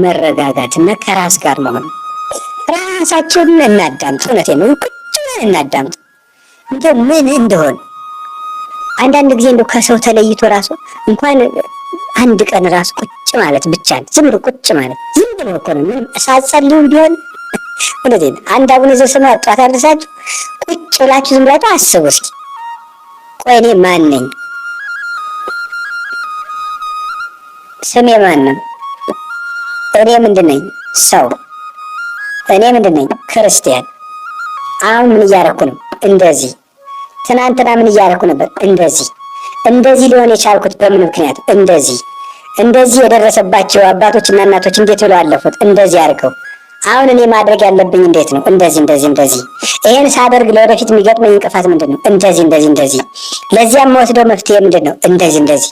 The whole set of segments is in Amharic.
መረጋጋትና ከራስ ጋር መሆን። ራሳችንን እናዳምጥ። እውነቴን ነው። ቁጭ ብለን እናዳምጥ እንደው ምን እንደሆነ። አንዳንድ ጊዜ እንደው ከሰው ተለይቶ ራሱ እንኳን አንድ ቀን ራሱ ቁጭ ማለት ብቻ ዝም ብሎ ቁጭ ማለት ዝም ብሎ እኮ ነው። ምንም ሳትጸልዩ ቢሆን እውነቴን አንድ አቡነ ዘበሰማያት ጧት አልሳችሁ ቁጭ ብላችሁ ዝም ብላችሁ አስቡ እስኪ። ቆይ እኔ ማን ነኝ? ስሜ ማን ነው? እኔ ምንድን ነኝ? ሰው። እኔ ምንድን ነኝ? ክርስቲያን። አሁን ምን እያደረኩ ነው? እንደዚህ። ትናንትና ምን እያደረኩ ነበር? እንደዚህ። እንደዚህ ሊሆን የቻልኩት በምን ምክንያት? እንደዚህ የደረሰባቸው አባቶችና እናቶች እንዴት ብለው አለፉት? እንደዚህ አድርገው። አሁን እኔ ማድረግ ያለብኝ እንዴት ነው? እንደዚህ። ይሄን ሳደርግ ለወደፊት የሚገጥመኝ እንቅፋት ምንድን ነው? እንደዚህ። ለዚያም መወስደው መፍትሄ ምንድን ነው? እንደዚህ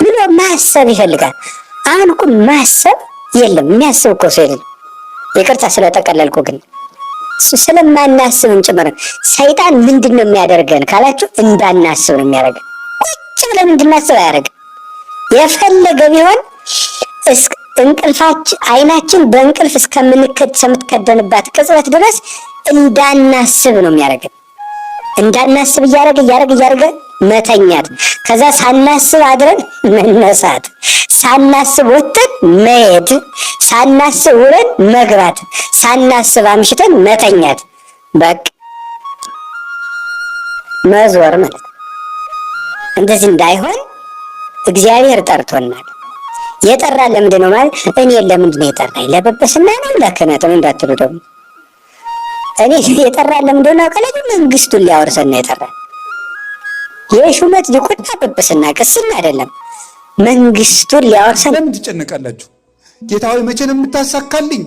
ብሎ ማሰብ ይፈልጋል። አሁን እኮ ማሰብ የለም። የሚያስብ እኮ ሰው የለም። ይቅርታ ስለጠቀለልኩ፣ ግን ስለማናስብም ጭምር ሰይጣን ምንድን ነው የሚያደርገን ካላችሁ እንዳናስብ ነው የሚያደርገን። ቁጭ ብለን እንድናስብ አያደርግም። የፈለገ ቢሆን እንቅልፋችን አይናችን በእንቅልፍ እስከምትከደንባት ቅጽበት ድረስ እንዳናስብ ነው የሚያደርገን። እንዳናስብ እያደረገ መተኛት፣ ከዛ ሳናስብ አድረን መነሳት፣ ሳናስብ ወጥተን መሄድ፣ ሳናስብ ውለን መግባት፣ ሳናስብ አምሽተን መተኛት፣ በቃ መዞር ማለት። እንደዚህ እንዳይሆን እግዚአብሔር ጠርቶናል። የጠራን ለምንድን ነው ማለት? እኔ ለምንድን ነው የጠራኝ? ለጵጵስና ነው ለክህነት ነው እንዳትሉ ደግሞ። እኔ የጠራን ለምንድን ነው ካላችሁ መንግስቱን ሊያወርሰን ነው የጠራን። የሹመት ዲቁና ጵጵስና ቅስና አይደለም፣ መንግስቱን ሊያወርሰን። ለምን ትጨነቃላችሁ? ጌታ ሆይ መቼ ነው የምታሳካልኝ?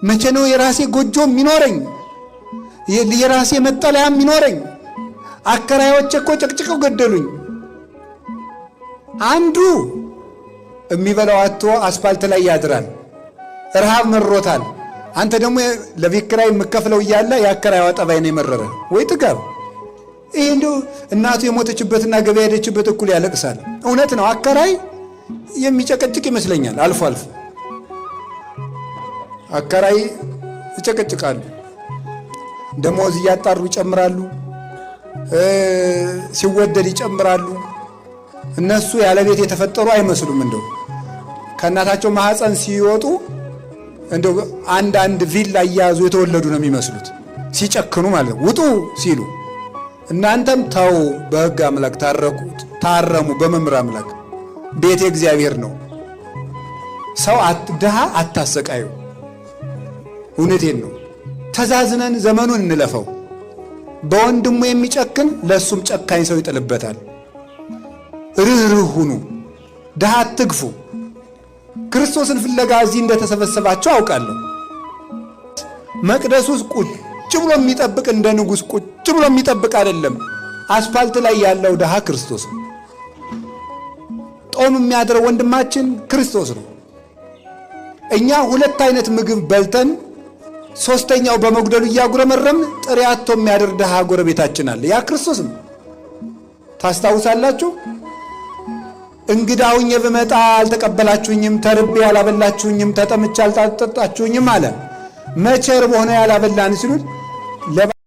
መቼ ነው የራሴ ጎጆ የሚኖረኝ? የራሴ መጠለያ የሚኖረኝ? አከራዮቼ እኮ ጨቅጭቀው ገደሉኝ። አንዱ የሚበላው አጥቶ አስፋልት ላይ ያድራል፣ ረሃብ መሮታል። አንተ ደግሞ ለቤት ኪራይ የምከፍለው እያለ የአከራይዋ ጠባይ ነው የመረረ። ወይ ጥጋብ! ይሄ እንደው እናቱ የሞተችበትና ገበያ ሄደችበት እኩል ያለቅሳል። እውነት ነው። አከራይ የሚጨቀጭቅ ይመስለኛል። አልፎ አከራይ ይጨቀጭቃሉ። ደሞዝ እያጣሩ ይጨምራሉ፣ ሲወደድ ይጨምራሉ። እነሱ ያለ ቤት የተፈጠሩ አይመስሉም። እንደው ከእናታቸው ማህፀን ሲወጡ እንደው አንድ ቪላ እያያዙ የተወለዱ ነው የሚመስሉት፣ ሲጨክኑ ማለት ውጡ ሲሉ። እናንተም ተው፣ በሕግ አምላክ ታረሙ፣ በመምህር አምላክ ቤት እግዚአብሔር ነው። ሰው ድሃ አታሰቃዩ። እውነቴን ነው። ተዛዝነን ዘመኑን እንለፈው። በወንድሙ የሚጨክን ለእሱም ጨካኝ ሰው ይጥልበታል። ርኅሩህ ሁኑ፣ ድሃ አትግፉ። ክርስቶስን ፍለጋ እዚህ እንደተሰበሰባችሁ አውቃለሁ። መቅደስ ውስጥ ቁጭ ብሎ የሚጠብቅ እንደ ንጉሥ ቁጭ ብሎ የሚጠብቅ አይደለም። አስፋልት ላይ ያለው ድሃ ክርስቶስ ነው። ጦም የሚያድረው ወንድማችን ክርስቶስ ነው። እኛ ሁለት አይነት ምግብ በልተን ሶስተኛው በመጉደሉ እያጉረመረምን ጥሬ አጥቶ የሚያድር ድሃ ጎረቤታችን አለ። ያ ክርስቶስ ነው። ታስታውሳላችሁ? እንግዳውኝ ብመጣ አልተቀበላችሁኝም፣ ተርቤ አላበላችሁኝም፣ ተጠምቼ አልጠጣችሁኝም አለ። መቼ ርቦ ሆነ ያላበላን ሲሉት